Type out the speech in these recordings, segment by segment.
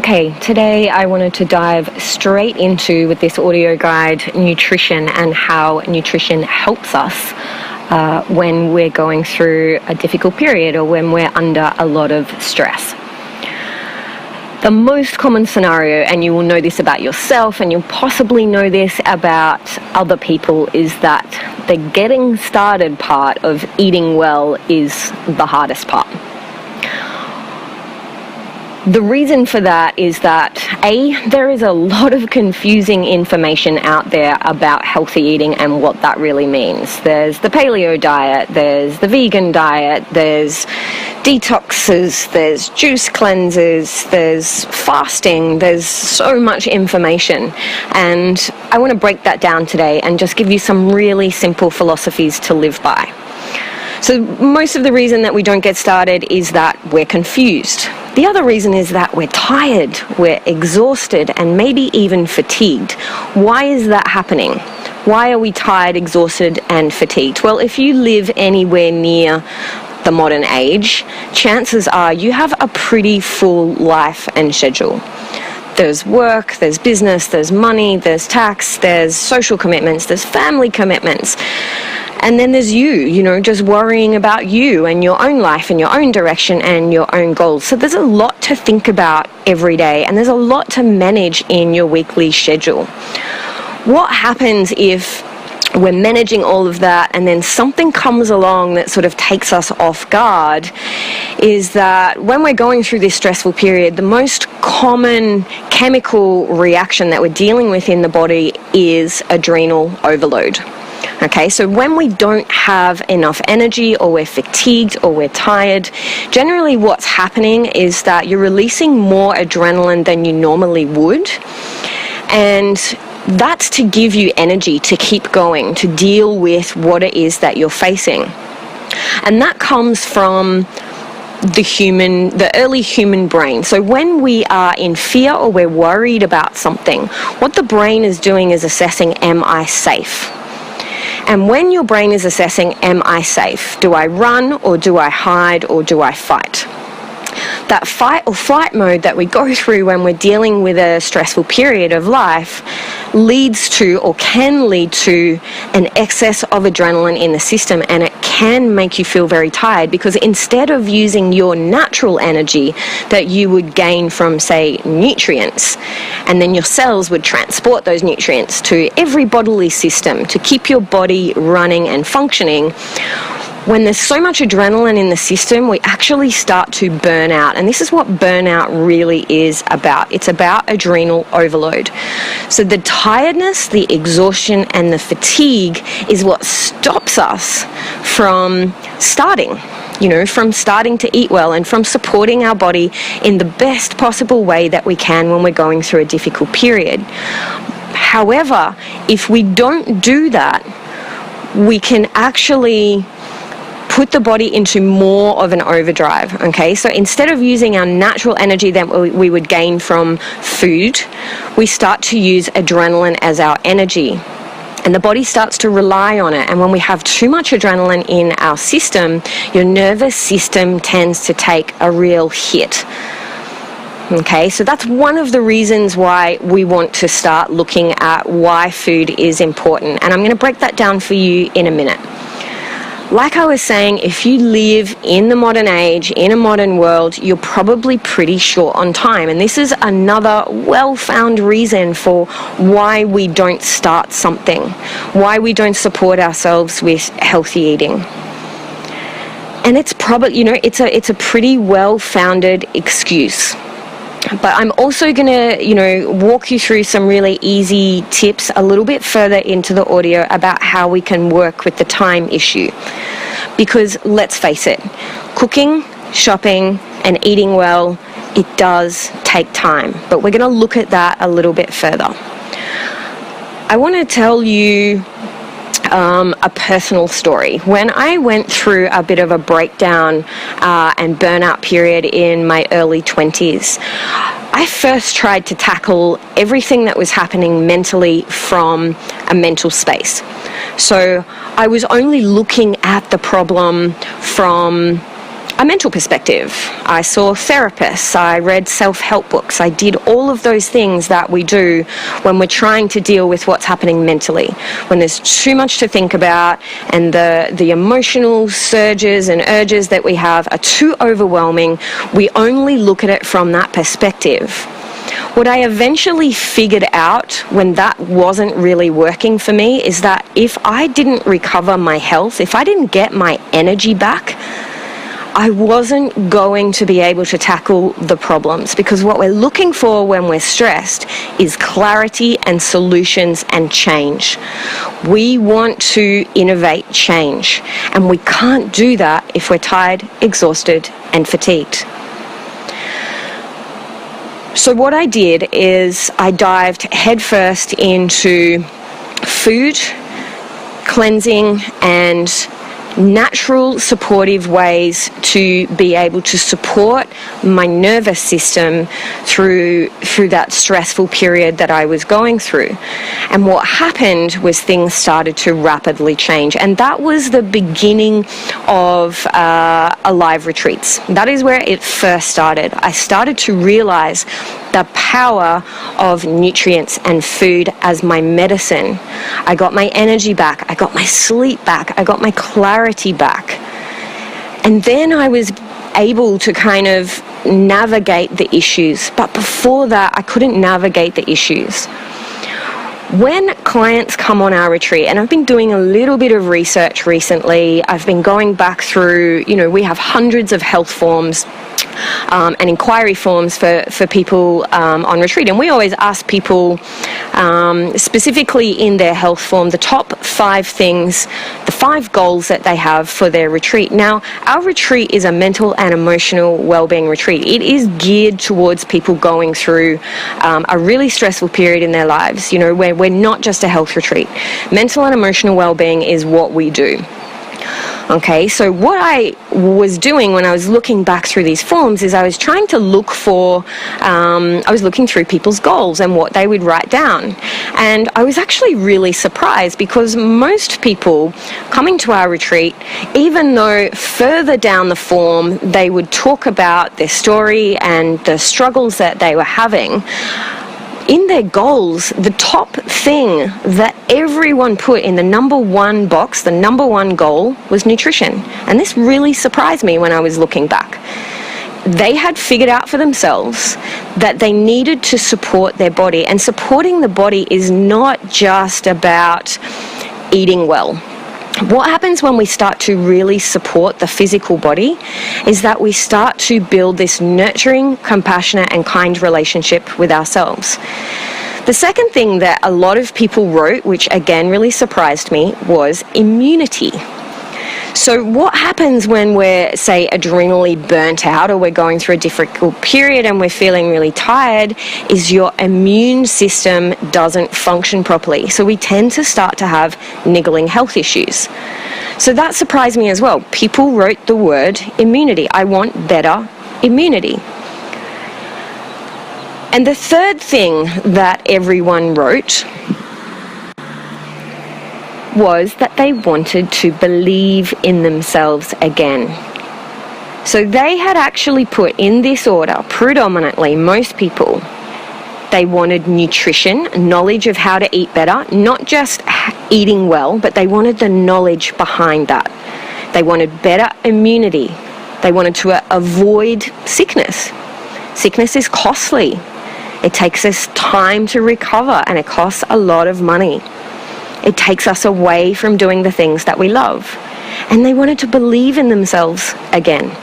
Okay, today I wanted to dive straight into, with this audio guide, nutrition and how nutrition helps us when we're going through a difficult period or when we're under a lot of stress. The most common scenario, and you will know this about yourself and you'll possibly know this about other people, is that the getting started part of eating well is the hardest part. The reason for that is that, there is a lot of confusing information out there about healthy eating and what that really means. There's the paleo diet, there's the vegan diet, there's detoxes, there's juice cleanses, there's fasting, there's so much information. And I want to break that down today and just give you some really simple philosophies to live by. So most of the reason that we don't get started is that we're confused. The other reason is that we're tired, we're exhausted, and maybe even fatigued. Why is that happening? Why are we tired, exhausted, and fatigued? Well, if you live anywhere near the modern age, chances are you have a pretty full life and schedule. There's work, there's business, there's money, there's tax, there's social commitments, there's family commitments. And then there's you, just worrying about you and your own life and your own direction and your own goals. So there's a lot to think about every day, and there's a lot to manage in your weekly schedule. What happens if we're managing all of that and then something comes along that sort of takes us off guard? Is that when we're going through this stressful period, the most common chemical reaction that we're dealing with in the body is adrenal overload. Okay, so when we don't have enough energy, or we're fatigued, or we're tired, generally what's happening is that you're releasing more adrenaline than you normally would, and that's to give you energy to keep going, to deal with what it is that you're facing. And that comes from the early human brain. So when we are in fear or we're worried about something, what the brain is doing is assessing, am I safe? And when your brain is assessing, am I safe? Do I run, or do I hide, or do I fight? That fight or flight mode that we go through when we're dealing with a stressful period of life leads to, or can lead to, an excess of adrenaline in the system, and it can make you feel very tired, because instead of using your natural energy that you would gain from, say, nutrients, and then your cells would transport those nutrients to every bodily system to keep your body running and functioning, when there's so much adrenaline in the system, we actually start to burn out. And this is what burnout really is about. It's about adrenal overload. So the tiredness, the exhaustion, and the fatigue is what stops us from starting. From starting to eat well and from supporting our body in the best possible way that we can when we're going through a difficult period. However, if we don't do that, we can actually put the body into more of an overdrive, okay? So instead of using our natural energy that we would gain from food, we start to use adrenaline as our energy. And the body starts to rely on it. And when we have too much adrenaline in our system, your nervous system tends to take a real hit. Okay, so that's one of the reasons why we want to start looking at why food is important. And I'm going to break that down for you in a minute. Like I was saying, if you live in the modern age, in a modern world, you're probably pretty short on time. And this is another well-found reason for why we don't start something, why we don't support ourselves with healthy eating. And it's probably, it's a pretty well-founded excuse. But I'm also going to, walk you through some really easy tips a little bit further into the audio about how we can work with the time issue. Because let's face it, cooking, shopping, and eating well, it does take time. But we're going to look at that a little bit further. I want to tell you a personal story. When I went through a bit of a breakdown and burnout period in my early 20s, I first tried to tackle everything that was happening mentally from a mental space. So I was only looking at the problem from a mental perspective. I saw therapists, I read self-help books, I did all of those things that we do when we're trying to deal with what's happening mentally. When there's too much to think about and the emotional surges and urges that we have are too overwhelming, we only look at it from that perspective. What I eventually figured out when that wasn't really working for me is that if I didn't recover my health, if I didn't get my energy back, I wasn't going to be able to tackle the problems, because what we're looking for when we're stressed is clarity and solutions and change. We want to innovate change, and we can't do that if we're tired, exhausted, and fatigued. So what I did is I dived headfirst into food, cleansing, and natural supportive ways to be able to support my nervous system through that stressful period that I was going through. And what happened was things started to rapidly change, and that was the beginning of Alive retreats. That is where it first started. I started to realize the power of nutrients and food as my medicine. I got my energy back, I got my sleep back, I got my clarity back. And then I was able to kind of navigate the issues. But before that, I couldn't navigate the issues. When clients come on our retreat, and I've been doing a little bit of research recently, I've been going back through, we have hundreds of health forms and inquiry forms for people on retreat. And we always ask people specifically in their health form the top 5 things, the 5 goals that they have for their retreat. Now, our retreat is a mental and emotional well-being retreat. It is geared towards people going through a really stressful period in their lives. We're not just a health retreat. Mental and emotional well-being is what we do. Okay, so what I was doing when I was looking back through these forms is I was trying to look for, I was looking through people's goals and what they would write down. And I was actually really surprised, because most people coming to our retreat, even though further down the form they would talk about their story and the struggles that they were having, in their goals, the top thing that everyone put in the number 1 box, the number 1 goal, was nutrition. And this really surprised me when I was looking back. They had figured out for themselves that they needed to support their body. And supporting the body is not just about eating well. What happens when we start to really support the physical body is that we start to build this nurturing, compassionate, and kind relationship with ourselves. The second thing that a lot of people wrote, which again really surprised me, was immunity. So what happens when we're, say, adrenally burnt out, or we're going through a difficult period and we're feeling really tired, is your immune system doesn't function properly. So we tend to start to have niggling health issues. So that surprised me as well. People wrote the word immunity. I want better immunity. And the third thing that everyone wrote was that they wanted to believe in themselves again. So they had actually put in this order, predominantly, most people, they wanted nutrition, knowledge of how to eat better, not just eating well, but they wanted the knowledge behind that. They wanted better immunity. They wanted to avoid sickness. Sickness is costly. It takes us time to recover, and it costs a lot of money. It takes us away from doing the things that we love. And they wanted to believe in themselves again.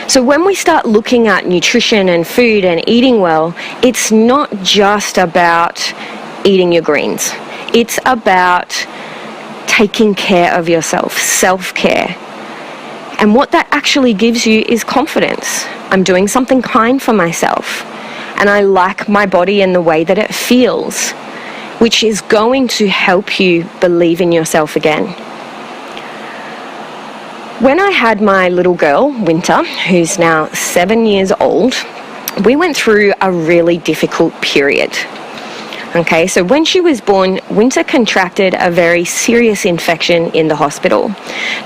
So when we start looking at nutrition and food and eating well, it's not just about eating your greens. It's about taking care of yourself, self-care. And what that actually gives you is confidence. I'm doing something kind for myself, and I like my body and the way that it feels, which is going to help you believe in yourself again. When I had my little girl, Winter, who's now 7 years old, we went through a really difficult period. Okay, so when she was born, Winter contracted a very serious infection in the hospital.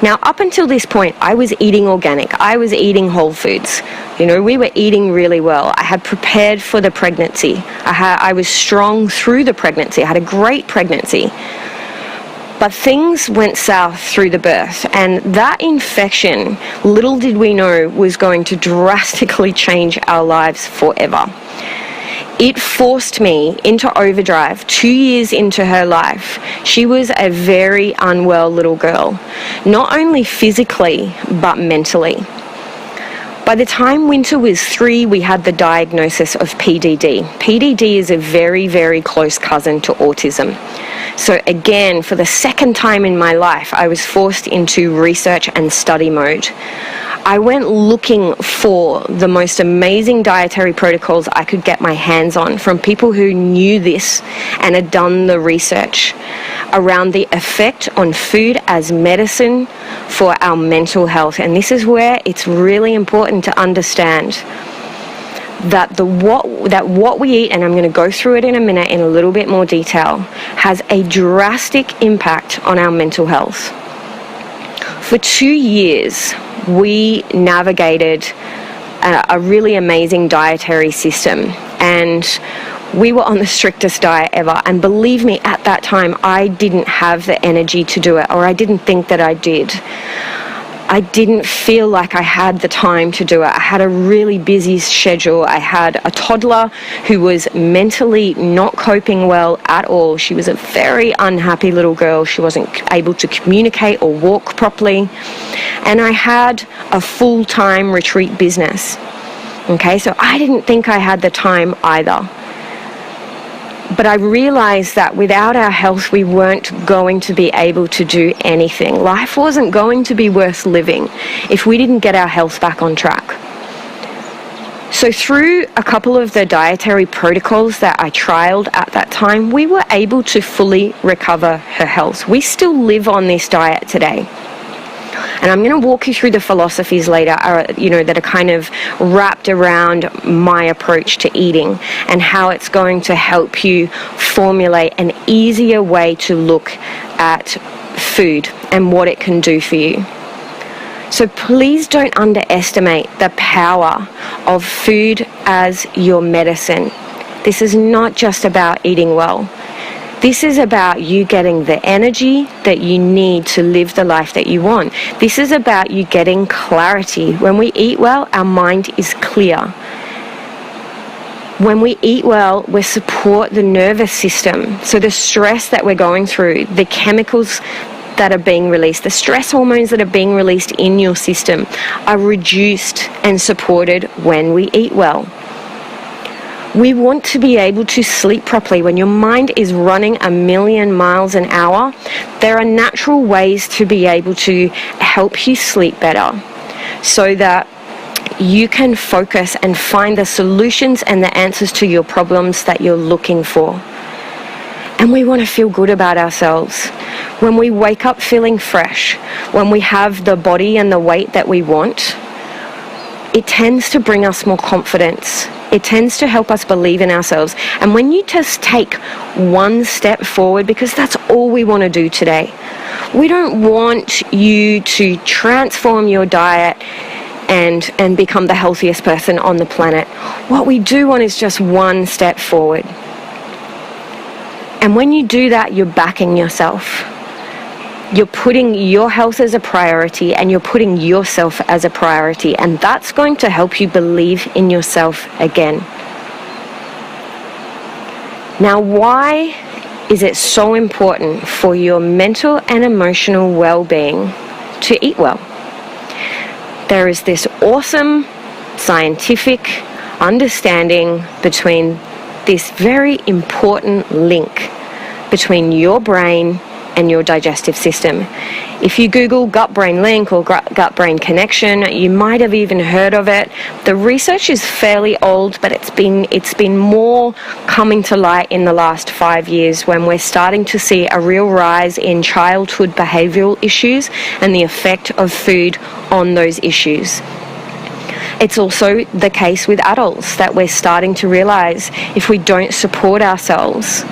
Now, up until this point, I was eating organic. I was eating whole foods. You know, we were eating really well. I had prepared for the pregnancy. I was strong through the pregnancy. I had a great pregnancy. But things went south through the birth, and that infection, little did we know, was going to drastically change our lives forever. It forced me into overdrive 2 years into her life. She was a very unwell little girl, not only physically, but mentally. By the time Winter was 3, we had the diagnosis of PDD. PDD is a very, very close cousin to autism. So again, for the second time in my life, I was forced into research and study mode. I went looking for the most amazing dietary protocols I could get my hands on from people who knew this and had done the research around the effect on food as medicine for our mental health. And this is where it's really important to understand that what we eat, and I'm going to go through it in a minute in a little bit more detail, has a drastic impact on our mental health. For 2 years, we navigated a really amazing dietary system, and we were on the strictest diet ever. And believe me, at that time, I didn't have the energy to do it, or I didn't think that I did. I didn't feel like I had the time to do it. I had a really busy schedule. I had a toddler who was mentally not coping well at all. She was a very unhappy little girl. She wasn't able to communicate or walk properly. And I had a full-time retreat business. Okay, so I didn't think I had the time either. But I realized that without our health, we weren't going to be able to do anything. Life wasn't going to be worth living if we didn't get our health back on track. So through a couple of the dietary protocols that I trialed at that time, we were able to fully recover her health. We still live on this diet today. And I'm going to walk you through the philosophies later, that are kind of wrapped around my approach to eating and how it's going to help you formulate an easier way to look at food and what it can do for you. So please don't underestimate the power of food as your medicine. This is not just about eating well. This is about you getting the energy that you need to live the life that you want. This is about you getting clarity. When we eat well, our mind is clear. When we eat well, we support the nervous system. So the stress that we're going through, the chemicals that are being released, the stress hormones that are being released in your system are reduced and supported when we eat well. We want to be able to sleep properly. When your mind is running 1,000,000 miles an hour, there are natural ways to be able to help you sleep better so that you can focus and find the solutions and the answers to your problems that you're looking for. And we want to feel good about ourselves. When we wake up feeling fresh, when we have the body and the weight that we want, it tends to bring us more confidence. It tends to help us believe in ourselves. And when you just take one step forward, because that's all we want to do today. We don't want you to transform your diet and become the healthiest person on the planet. What we do want is just one step forward. And when you do that, you're backing yourself. You're putting your health as a priority, and you're putting yourself as a priority, and that's going to help you believe in yourself again. Now, why is it so important for your mental and emotional well-being to eat well? There is this awesome scientific understanding between this very important link between your brain and your digestive system. If you Google gut-brain link or gut-brain connection, you might have even heard of it. The research is fairly old, but it's been more coming to light in the last 5 years when we're starting to see a real rise in childhood behavioral issues and the effect of food on those issues. It's also the case with adults that we're starting to realize if we don't support ourselves.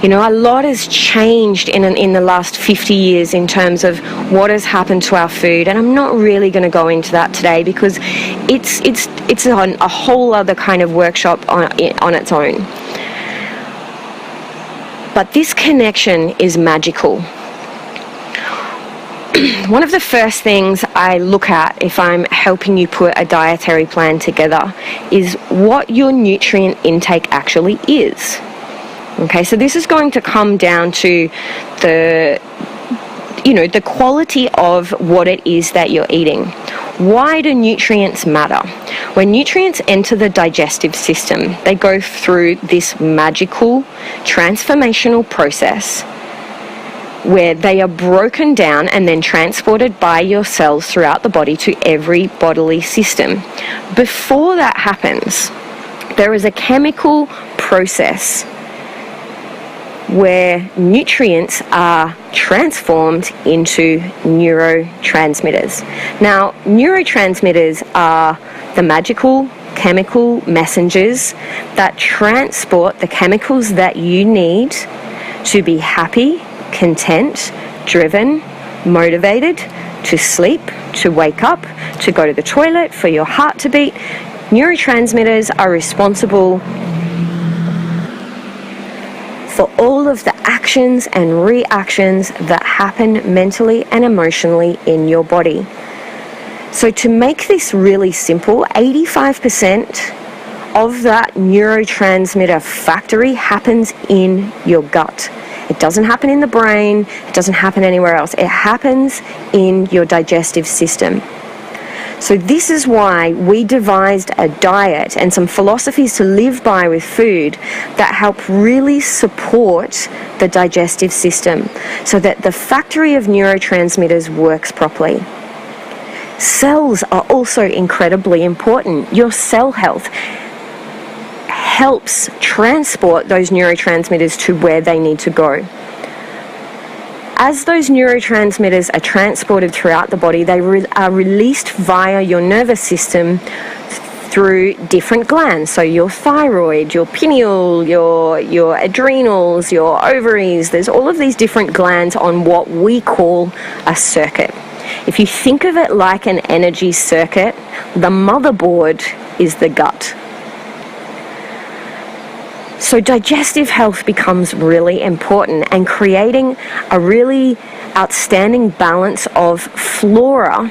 You know, a lot has changed in the last 50 years in terms of what has happened to our food, and I'm not really going to go into that today because it's on a whole other kind of workshop on its own. But this connection is magical. One of the first things I look at if I'm helping you put a dietary plan together is what your nutrient intake actually is. Okay, so this is going to come down to the quality of what it is that you're eating. Why do nutrients matter? When nutrients enter the digestive system, they go through this magical transformational process where they are broken down and then transported by your cells throughout the body to every bodily system. Before that happens, there is a chemical process where nutrients are transformed into neurotransmitters. Now, neurotransmitters are the magical chemical messengers that transport the chemicals that you need to be happy, content, driven, motivated, to sleep, to wake up, to go to the toilet, for your heart to beat. Neurotransmitters are responsible for all of the actions and reactions that happen mentally and emotionally in your body. So to make this really simple, 85% of that neurotransmitter factory happens in your gut. It doesn't happen in the brain, it doesn't happen anywhere else. It happens in your digestive system. So this is why we devised a diet and some philosophies to live by with food that help really support the digestive system so that the factory of neurotransmitters works properly. Cells are also incredibly important. Your cell health helps transport those neurotransmitters to where they need to go. As those neurotransmitters are transported throughout the body, they are released via your nervous system through different glands. So your thyroid, your pineal, your adrenals, your ovaries, there's all of these different glands on what we call a circuit. If you think of it like an energy circuit, the motherboard is the gut. So digestive health becomes really important, and creating a really outstanding balance of flora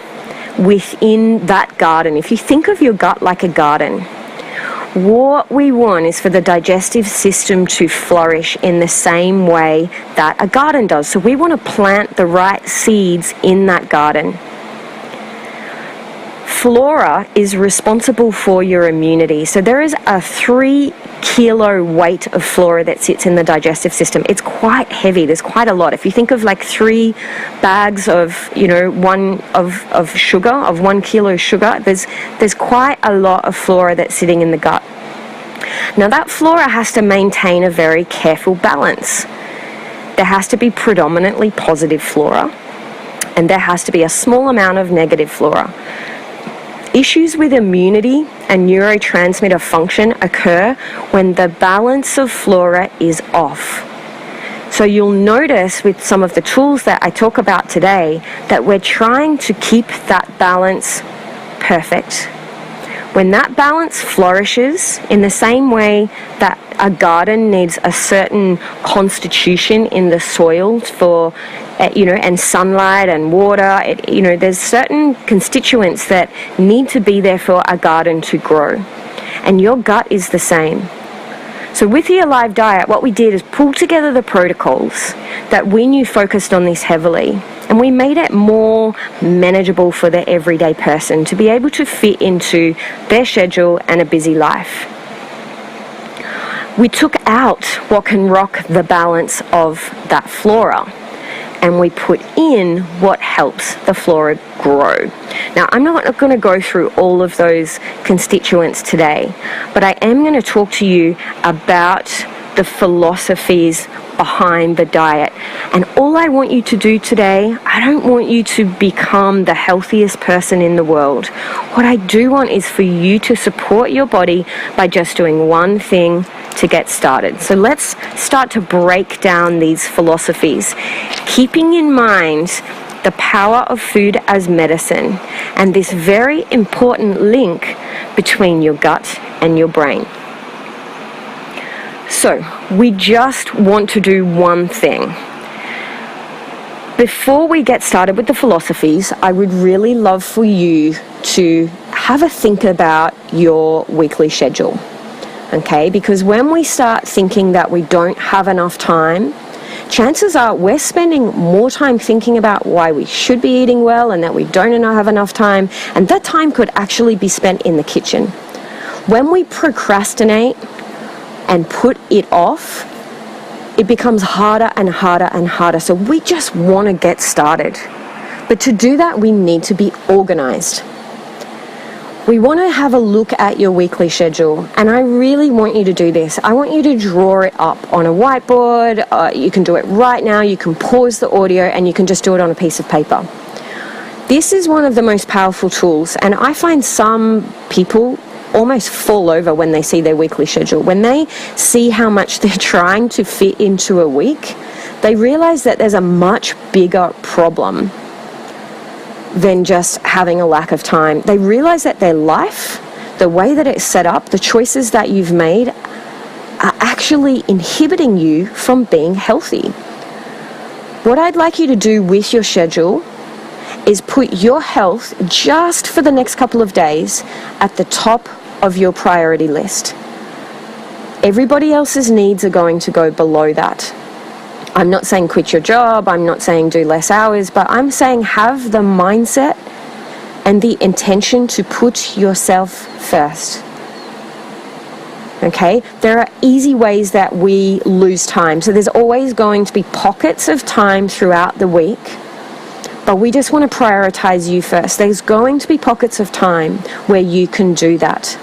within that garden. If you think of your gut like a garden, what we want is for the digestive system to flourish in the same way that a garden does. So we want to plant the right seeds in that garden. Flora is responsible for your immunity. So there is a 3-kilo weight of flora that sits in the digestive system. It's quite heavy. There's quite a lot. If you think of like 3 bags of, of sugar, of 1 kilo sugar, there's quite a lot of flora that's sitting in the gut. Now that flora has to maintain a very careful balance. There has to be predominantly positive flora, and there has to be a small amount of negative flora. Issues with immunity and neurotransmitter function occur when the balance of flora is off. So you'll notice with some of the tools that I talk about today that we're trying to keep that balance perfect. When that balance flourishes in the same way that a garden needs a certain constitution in the soil for, and sunlight and water, there's certain constituents that need to be there for a garden to grow. And your gut is the same. So with the Alive Diet, what we did is pull together the protocols that we knew focused on this heavily, and we made it more manageable for the everyday person to be able to fit into their schedule and a busy life. We took out what can rock the balance of that flora, and we put in what helps the flora grow. Now, I'm not going to go through all of those constituents today, but I am going to talk to you about the philosophies behind the diet. And all I want you to do today, I don't want you to become the healthiest person in the world. What I do want is for you to support your body by just doing one thing to get started. So let's start to break down these philosophies, keeping in mind the power of food as medicine and this very important link between your gut and your brain. So we just want to do one thing. Before we get started with the philosophies, I would really love for you to have a think about your weekly schedule. Okay, because when we start thinking that we don't have enough time, chances are we're spending more time thinking about why we should be eating well and that we don't have enough time, and that time could actually be spent in the kitchen. When we procrastinate and put it off, it becomes harder and harder and harder. So we just want to get started. But to do that, we need to be organized. We want to have a look at your weekly schedule, and I really want you to do this. I want you to draw it up on a whiteboard. You can do it right now. You can pause the audio and you can just do it on a piece of paper. This is one of the most powerful tools, and I find some people almost fall over when they see their weekly schedule. When they see how much they're trying to fit into a week, they realize that there's a much bigger problem than just having a lack of time. They realize that their life, the way that it's set up, the choices that you've made are actually inhibiting you from being healthy. What I'd like you to do with your schedule is put your health just for the next couple of days at the top of your priority list. Everybody else's needs are going to go below that. I'm not saying quit your job, I'm not saying do less hours, but I'm saying have the mindset and the intention to put yourself first. Okay? There are easy ways that we lose time. So there's always going to be pockets of time throughout the week, but we just want to prioritize you first. There's going to be pockets of time where you can do that.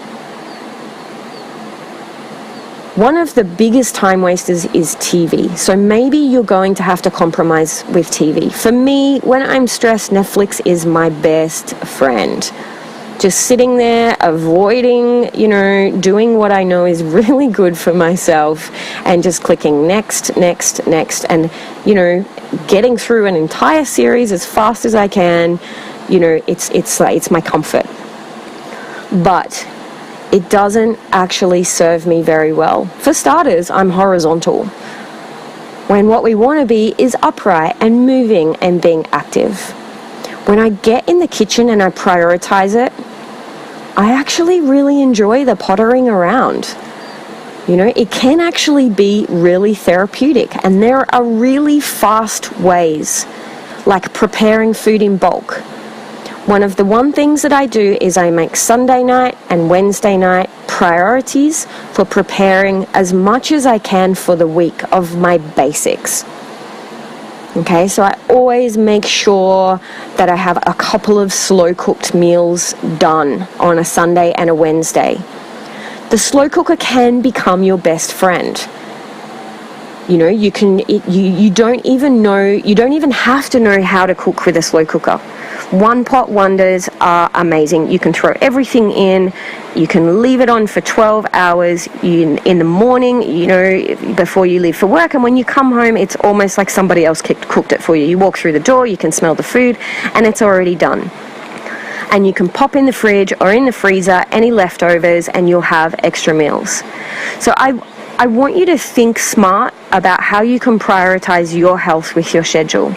One of the biggest time wasters is TV. So maybe you're going to have to compromise with TV. For me, when I'm stressed, Netflix is my best friend. Just sitting there, avoiding, doing what I know is really good for myself and just clicking next, next, next, and, getting through an entire series as fast as I can. It's my comfort. But it doesn't actually serve me very well. For starters, I'm horizontal, when what we want to be is upright and moving and being active. When I get in the kitchen and I prioritize it, I actually really enjoy the pottering around. It can actually be really therapeutic, and there are really fast ways, like preparing food in bulk. One things that I do is I make Sunday night and Wednesday night priorities for preparing as much as I can for the week of my basics. Okay, so I always make sure that I have a couple of slow cooked meals done on a Sunday and a Wednesday. The slow cooker can become your best friend. You don't even have to know how to cook with a slow cooker. One pot wonders are amazing. You can throw everything in. You can leave it on for 12 hours in the morning, before you leave for work. And when you come home, it's almost like somebody else cooked it for you. You walk through the door, you can smell the food, and it's already done. And you can pop in the fridge or in the freezer any leftovers, and you'll have extra meals. So I want you to think smart about how you can prioritize your health with your schedule.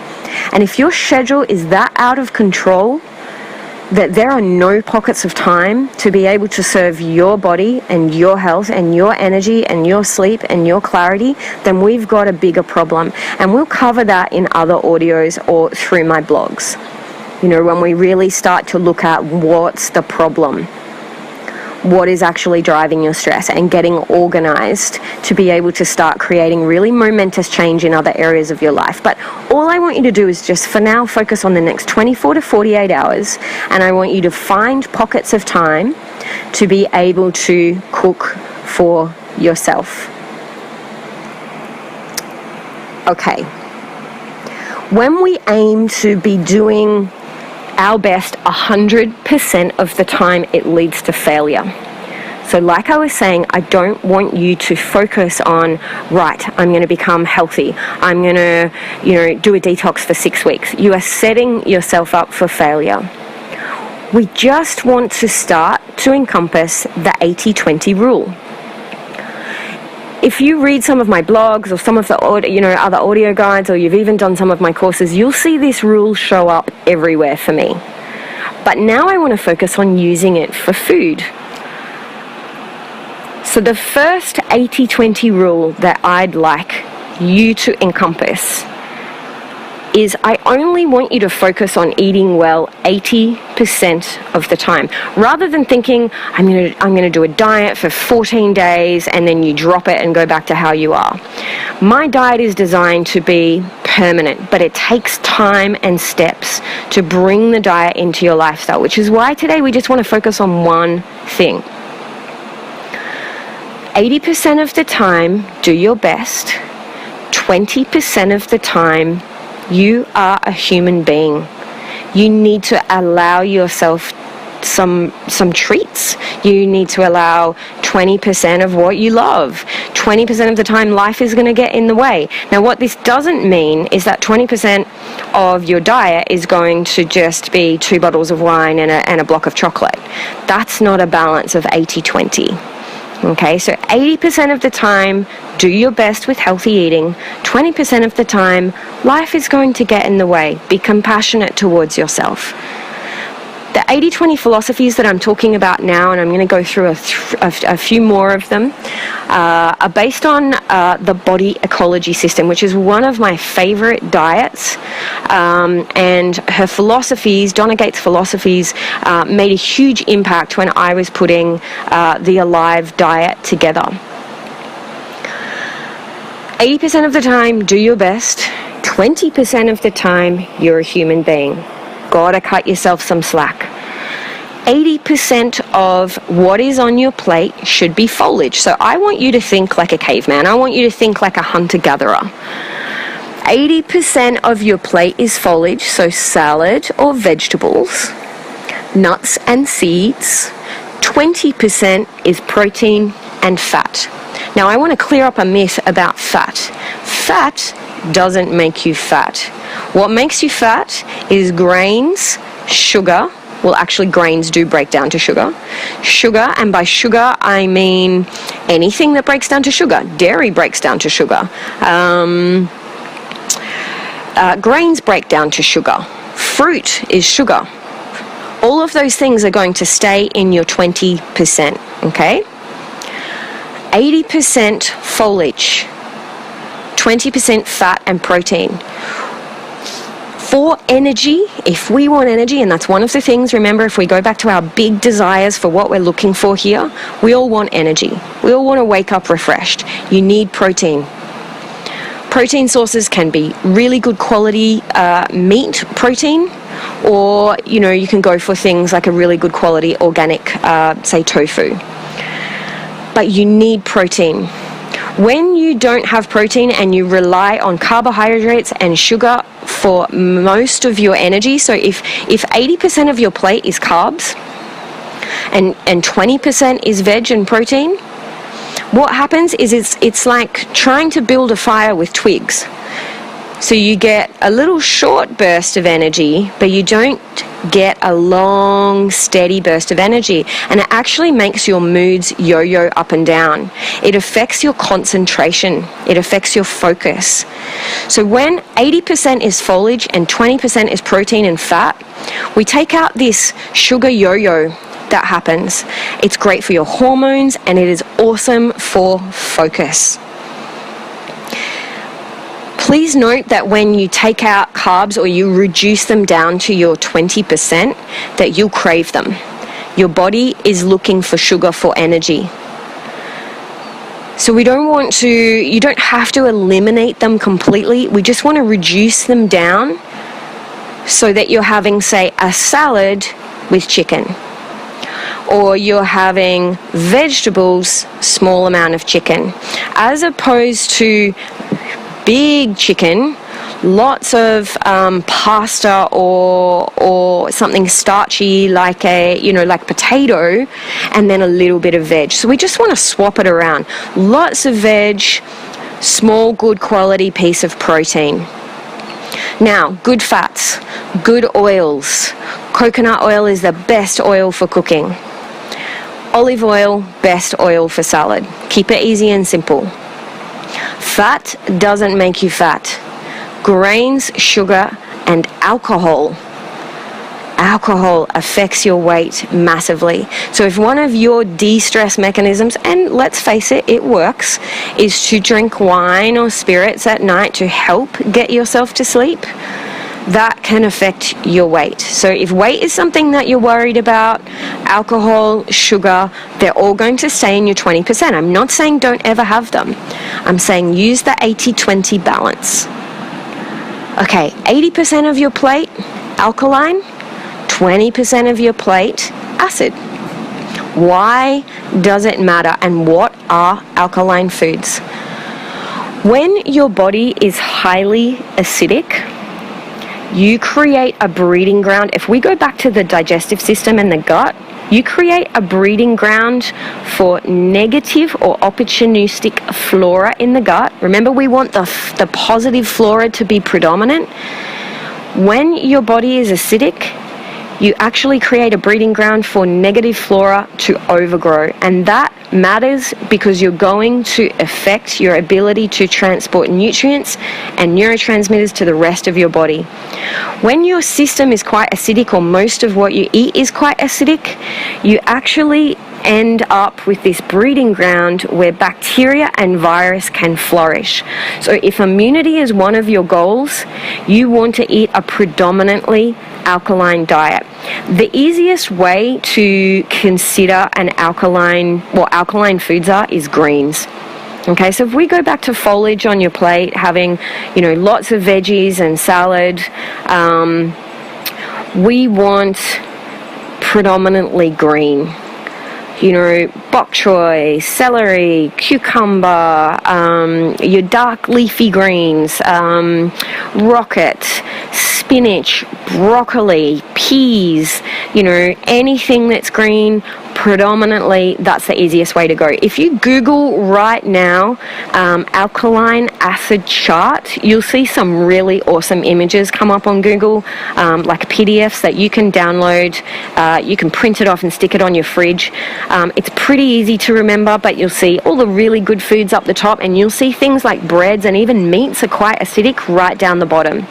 And if your schedule is that out of control that there are no pockets of time to be able to serve your body and your health and your energy and your sleep and your clarity, then we've got a bigger problem. And we'll cover that in other audios or through my blogs. When we really start to look at what's the problem, what is actually driving your stress, and getting organized to be able to start creating really momentous change in other areas of your life. But all I want you to do is just for now focus on the next 24 to 48 hours, and I want you to find pockets of time to be able to cook for yourself. Okay. When we aim to be doing our best 100% of the time, it leads to failure. So like I was saying, I don't want you to focus on, right, I'm going to become healthy. I'm going to, do a detox for 6 weeks. You are setting yourself up for failure. We just want to start to encompass the 80-20 rule. If you read some of my blogs or some of the other audio guides, or you've even done some of my courses, you'll see this rule show up everywhere for me. But now I want to focus on using it for food. So the first 80-20 rule that I'd like you to encompass is I only want you to focus on eating well 80% of the time. Rather than thinking, I'm going to do a diet for 14 days and then you drop it and go back to how you are. My diet is designed to be permanent, but it takes time and steps to bring the diet into your lifestyle, which is why today we just want to focus on one thing. 80% of the time, do your best. 20% of the time, you are a human being. You need to allow yourself some treats. You need to allow 20% of what you love. 20% of the time, life is going to get in the way. Now, what this doesn't mean is that 20% of your diet is going to just be 2 bottles of wine and a block of chocolate. That's not a balance of 80-20. Okay, so 80% of the time, do your best with healthy eating. 20% of the time, life is going to get in the way. Be compassionate towards yourself. The 80-20 philosophies that I'm talking about now, and I'm going to go through a few more of them, are based on the body ecology system, which is one of my favorite diets. And her philosophies, Donna Gates' philosophies, made a huge impact when I was putting the Alive diet together. 80% of the time, do your best. 20% of the time, you're a human being. Gotta cut yourself some slack. 80% of what is on your plate should be foliage. So I want you to think like a caveman. I want you to think like a hunter-gatherer. 80% of your plate is foliage, so salad or vegetables, nuts and seeds. 20% is protein and fat. Now I want to clear up a myth about fat. Fat doesn't make you fat. What makes you fat is grains, sugar. Well, actually, grains do break down to sugar. Sugar, and by sugar, I mean anything that breaks down to sugar. Dairy breaks down to sugar. Grains break down to sugar. Fruit is sugar. All of those things are going to stay in your 20%, okay? 80% foliage. 20% fat and protein. For energy, if we want energy, and that's one of the things, remember, if we go back to our big desires for what we're looking for here, we all want energy. We all want to wake up refreshed. You need protein. Protein sources can be really good quality meat protein, or, you can go for things like a really good quality organic, say, tofu. But you need protein. When you don't have protein and you rely on carbohydrates and sugar for most of your energy, so if 80% of your plate is carbs and 20% is veg and protein, what happens is it's like trying to build a fire with twigs. So you get a little short burst of energy, but you don't get a long, steady burst of energy. And it actually makes your moods yo-yo up and down. It affects your concentration. It affects your focus. So when 80% is foliage and 20% is protein and fat, we take out this sugar yo-yo that happens. It's great for your hormones, and it is awesome for focus. Please note that when you take out carbs or you reduce them down to your 20%, that you'll crave them. Your body is looking for sugar for energy. So you don't have to eliminate them completely. We just want to reduce them down so that you're having, say, a salad with chicken. Or you're having vegetables, small amount of chicken. As opposed to big chicken, lots of pasta or something starchy like like potato, and then a little bit of veg. So we just want to swap it around. Lots of veg, small good quality piece of protein. Now, good fats, good oils. Coconut oil is the best oil for cooking. Olive oil, best oil for salad. Keep it easy and simple. Fat doesn't make you fat. Grains, sugar, and alcohol. Alcohol affects your weight massively. So if one of your de-stress mechanisms, and let's face it, it works, is to drink wine or spirits at night to help get yourself to sleep, that can affect your weight. So if weight is something that you're worried about, alcohol, sugar, they're all going to stay in your 20%. I'm not saying don't ever have them. I'm saying use the 80-20 balance. Okay, 80% of your plate, alkaline, 20% of your plate, acid. Why does it matter, and what are alkaline foods? When your body is highly acidic, you create a breeding ground. If we go back to the digestive system and the gut, you create a breeding ground for negative or opportunistic flora in the gut. Remember, we want the positive flora to be predominant. When your body is acidic, you actually create a breeding ground for negative flora to overgrow. And that matters because you're going to affect your ability to transport nutrients and neurotransmitters to the rest of your body. When your system is quite acidic, or most of what you eat is quite acidic, you actually end up with this breeding ground where bacteria and virus can flourish. So if immunity is one of your goals, you want to eat a predominantly alkaline diet. The easiest way to consider an alkaline foods is greens. Okay, so if we go back to foliage on your plate, having, lots of veggies and salad, we want predominantly green. Bok choy, celery, cucumber, your dark leafy greens, rocket, spinach, broccoli, peas, anything that's green, predominantly, that's the easiest way to go. If you Google right now, alkaline acid chart, you'll see some really awesome images come up on Google, like PDFs that you can download. You can print it off and stick it on your fridge. It's pretty easy to remember, but you'll see all the really good foods up the top, and you'll see things like breads and even meats are quite acidic right down the bottom,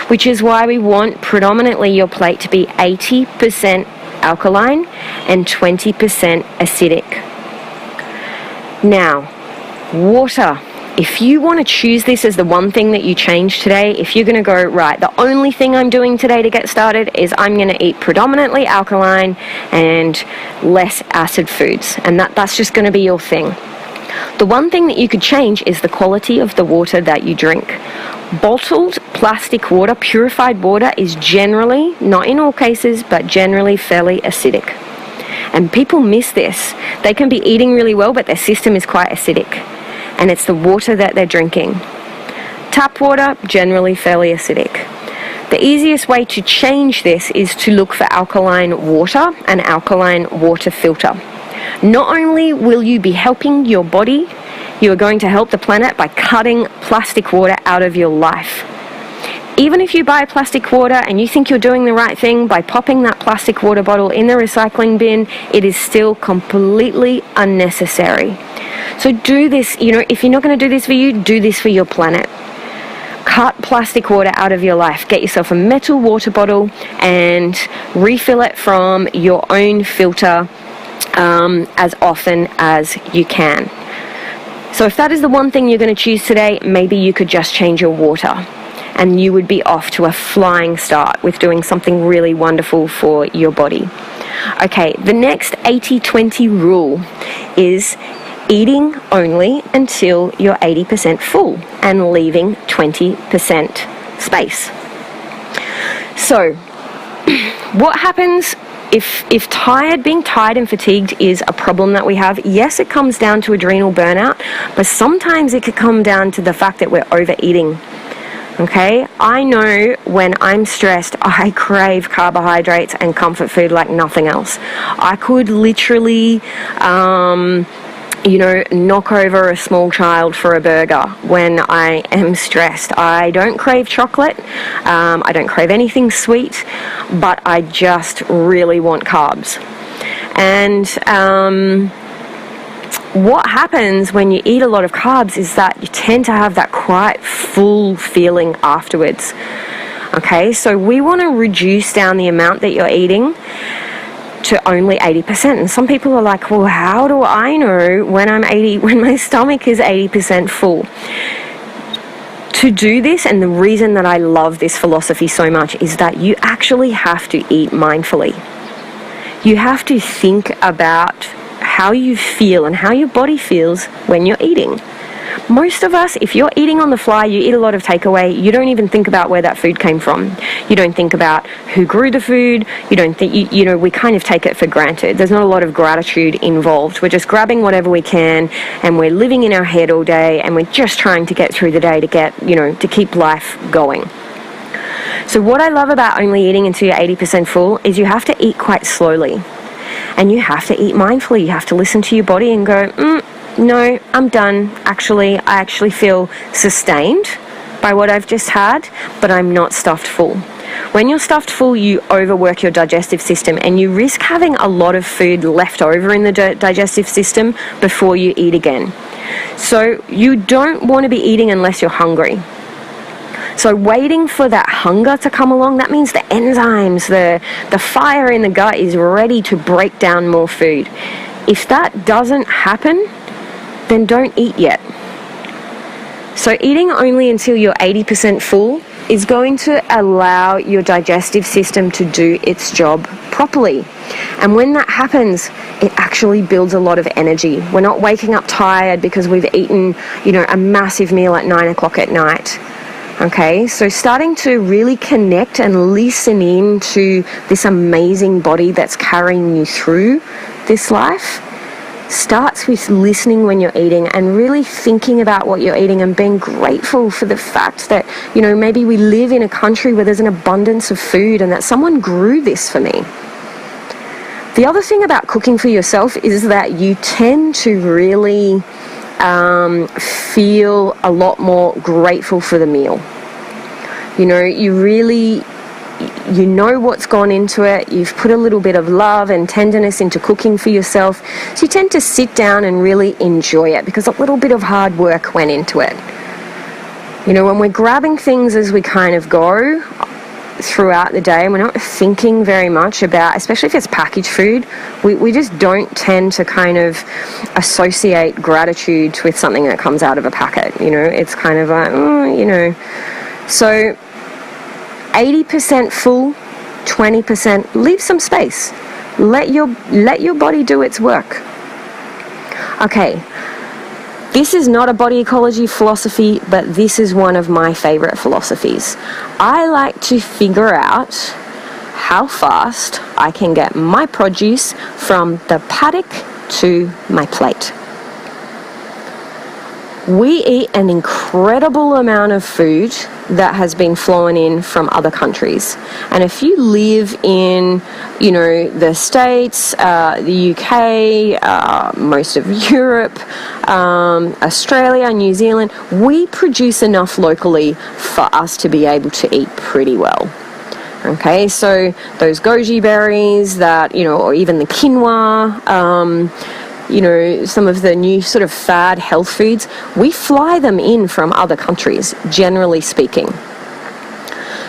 which is why we want predominantly your plate to be 80% alkaline and 20% acidic. Now, water. If you want to choose this as the one thing that you change today, if you're going to go, right, the only thing I'm doing today to get started is I'm going to eat predominantly alkaline and less acid foods, and that's just going to be your thing. The one thing that you could change is the quality of the water that you drink. Bottled plastic water, purified water, is generally, not in all cases, but generally fairly acidic. And people miss this. They can be eating really well, but their system is quite acidic. And it's the water that they're drinking. Tap water, generally fairly acidic. The easiest way to change this is to look for alkaline water and alkaline water filter. Not only will you be helping your body, you are going to help the planet by cutting plastic water out of your life. Even if you buy plastic water and you think you're doing the right thing by popping that plastic water bottle in the recycling bin, it is still completely unnecessary. So do this, if you're not going to do this for you, do this for your planet. Cut plastic water out of your life. Get yourself a metal water bottle and refill it from your own filter as often as you can. So if that is the one thing you're going to choose today, maybe you could just change your water, and you would be off to a flying start with doing something really wonderful for your body. Okay, the next 80-20 rule is eating only until you're 80% full and leaving 20% space. So what happens if being tired and fatigued is a problem that we have, yes, it comes down to adrenal burnout, but sometimes it could come down to the fact that we're overeating. Okay, I know when I'm stressed, I crave carbohydrates and comfort food like nothing else. I could literally, knock over a small child for a burger when I am stressed. I don't crave chocolate. I don't crave anything sweet, but I just really want carbs. And what happens when you eat a lot of carbs is that you tend to have that quite full feeling afterwards. Okay, so we want to reduce down the amount that you're eating to only 80%. And some people are like, well, how do I know when my stomach is 80% full? To do this, and the reason that I love this philosophy so much, is that you actually have to eat mindfully. You have to think about how you feel and how your body feels when you're eating. Most of us, if you're eating on the fly, you eat a lot of takeaway, you don't even think about where that food came from. You don't think about who grew the food. You don't think, we kind of take it for granted. There's not a lot of gratitude involved. We're just grabbing whatever we can, and we're living in our head all day, and we're just trying to get through the day to keep life going. So what I love about only eating until you're 80% full is you have to eat quite slowly. And you have to eat mindfully. You have to listen to your body and go, no, I'm done. I actually feel sustained by what I've just had, but I'm not stuffed full. When you're stuffed full, you overwork your digestive system, and you risk having a lot of food left over in the digestive system before you eat again. So you don't want to be eating unless you're hungry. So waiting for that hunger to come along, that means the enzymes, the fire in the gut is ready to break down more food. If that doesn't happen, then don't eat yet. So eating only until you're 80% full is going to allow your digestive system to do its job properly. And when that happens, it actually builds a lot of energy. We're not waking up tired because we've eaten, a massive meal at 9 o'clock at night. Okay, so starting to really connect and listen in to this amazing body that's carrying you through this life starts with listening when you're eating and really thinking about what you're eating and being grateful for the fact that, maybe we live in a country where there's an abundance of food and that someone grew this for me. The other thing about cooking for yourself is that you tend to really feel a lot more grateful for the meal. You know what's gone into it. You've put a little bit of love and tenderness into cooking for yourself. So you tend to sit down and really enjoy it because a little bit of hard work went into it. When we're grabbing things as we kind of go throughout the day and we're not thinking very much about, especially if it's packaged food, we just don't tend to kind of associate gratitude with something that comes out of a packet. It's kind of like, So 80% full, 20%, leave some space. Let your body do its work. Okay, this is not a body ecology philosophy, but this is one of my favorite philosophies. I like to figure out how fast I can get my produce from the paddock to my plate. We eat an incredible amount of food that has been flown in from other countries. And if you live in, the States, the UK, most of Europe, Australia, New Zealand, we produce enough locally for us to be able to eat pretty well. Okay, so those goji berries that, or even the quinoa, some of the new sort of fad health foods, we fly them in from other countries, generally speaking.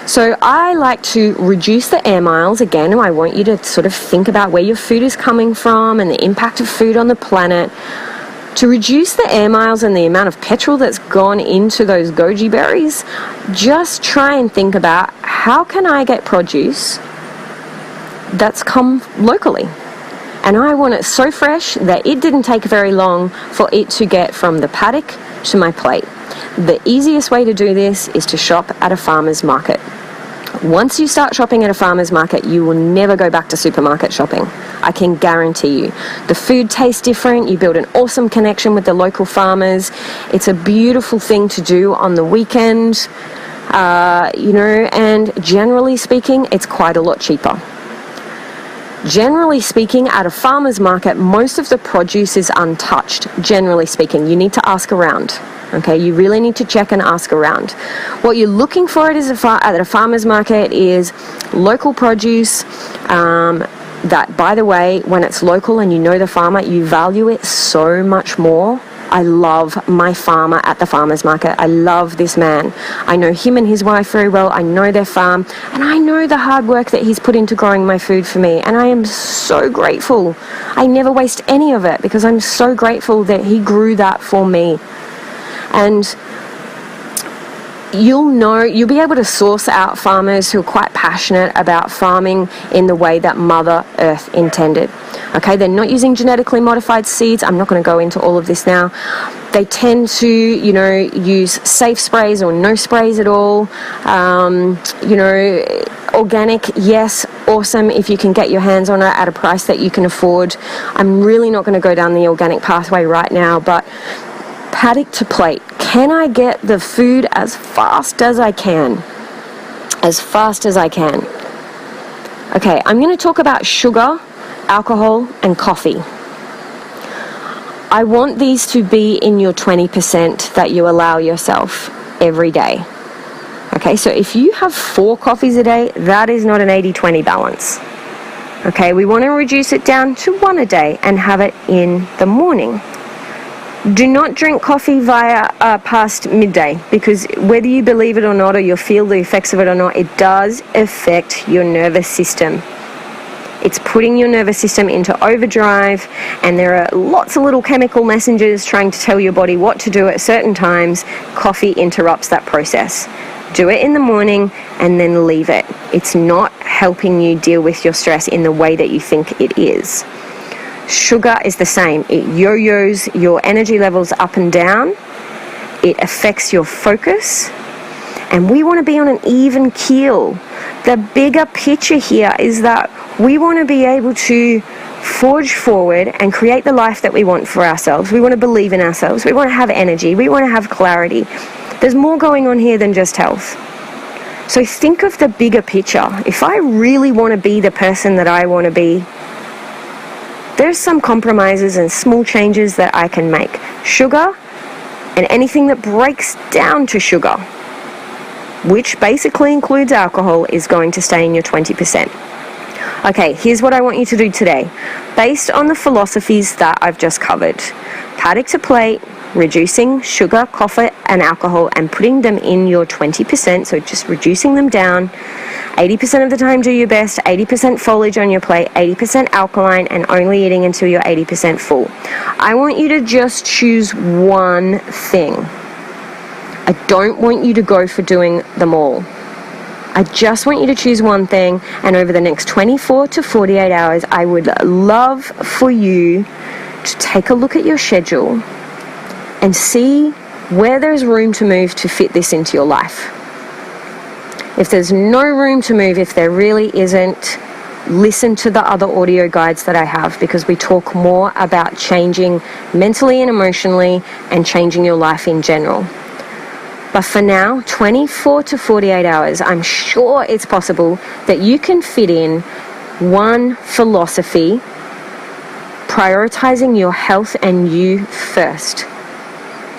So I like to reduce the air miles. Again, I want you to sort of think about where your food is coming from and the impact of food on the planet. To reduce the air miles and the amount of petrol that's gone into those goji berries, just try and think about how can I get produce that's come locally. And I want it so fresh that it didn't take very long for it to get from the paddock to my plate. The easiest way to do this is to shop at a farmer's market. Once you start shopping at a farmer's market, you will never go back to supermarket shopping. I can guarantee you. The food tastes different. You build an awesome connection with the local farmers. It's a beautiful thing to do on the weekend, and generally speaking, it's quite a lot cheaper. Generally speaking, at a farmer's market, most of the produce is untouched. Generally speaking, you need to ask around. Okay, you really need to check and ask around. What you're looking for at a farmer's market is local produce that, by the way, when it's local and you know the farmer, you value it so much more. I love my farmer at the farmer's market. I love this man. I know him and his wife very well. I know their farm, and I know the hard work that he's put into growing my food for me, and I am so grateful. I never waste any of it because I'm so grateful that he grew that for me. And you'll be able to source out farmers who are quite passionate about farming in the way that Mother Earth intended. Okay, they're not using genetically modified seeds. I'm not going to go into all of this now. They tend to, use safe sprays or no sprays at all. Organic, yes, awesome if you can get your hands on it at a price that you can afford. I'm really not going to go down the organic pathway right now, but paddock to plate. Can I get the food as fast as I can? As fast as I can. Okay, I'm going to talk about sugar, alcohol, and coffee. I want these to be in your 20% that you allow yourself every day. Okay, so if you have 4 coffees a day, that is not an 80-20 balance. Okay, we want to reduce it down to 1 a day and have it in the morning. Do not drink coffee past midday, because whether you believe it or not, or you feel the effects of it or not, it does affect your nervous system. It's putting your nervous system into overdrive, and there are lots of little chemical messengers trying to tell your body what to do at certain times. Coffee interrupts that process. Do it in the morning and then leave it. It's not helping you deal with your stress in the way that you think it is. Sugar is the same. It yo-yos your energy levels up and down. It affects your focus. And we want to be on an even keel. The bigger picture here is that we want to be able to forge forward and create the life that we want for ourselves. We want to believe in ourselves. We want to have energy. We want to have clarity. There's more going on here than just health. So think of the bigger picture. If I really want to be the person that I want to be, there's some compromises and small changes that I can make. Sugar and anything that breaks down to sugar, which basically includes alcohol, is going to stay in your 20%. Okay, here's what I want you to do today. Based on the philosophies that I've just covered, paddock to plate, reducing sugar, coffee, and alcohol, and putting them in your 20%, so just reducing them down. 80% of the time do your best, 80% foliage on your plate, 80% alkaline, and only eating until you're 80% full. I want you to just choose one thing. I don't want you to go for doing them all. I just want you to choose one thing, and over the next 24 to 48 hours, I would love for you to take a look at your schedule and see where there's room to move to fit this into your life. If there's no room to move, if there really isn't, listen to the other audio guides that I have, because we talk more about changing mentally and emotionally and changing your life in general. But for now, 24 to 48 hours, I'm sure it's possible that you can fit in one philosophy, prioritizing your health and you first.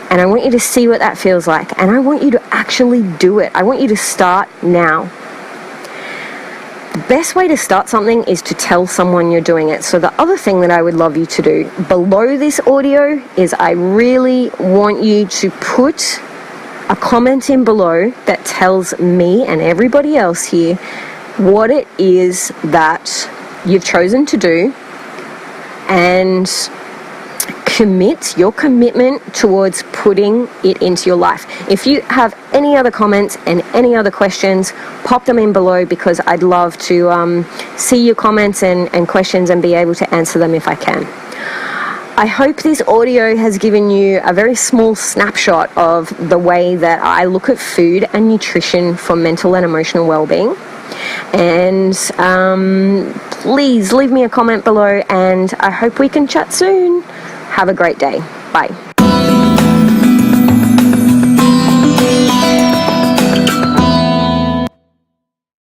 And I want you to see what that feels like. And I want you to actually do it. I want you to start now. The best way to start something is to tell someone you're doing it. So the other thing that I would love you to do below this audio is I really want you to put a comment in below that tells me and everybody else here what it is that you've chosen to do, and commit your commitment towards putting it into your life. If you have any other comments and any other questions, pop them in below, because I'd love to see your comments and questions and be able to answer them if I can. I hope this audio has given you a very small snapshot of the way that I look at food and nutrition for mental and emotional well-being. And please leave me a comment below, and I hope we can chat soon. Have a great day. Bye.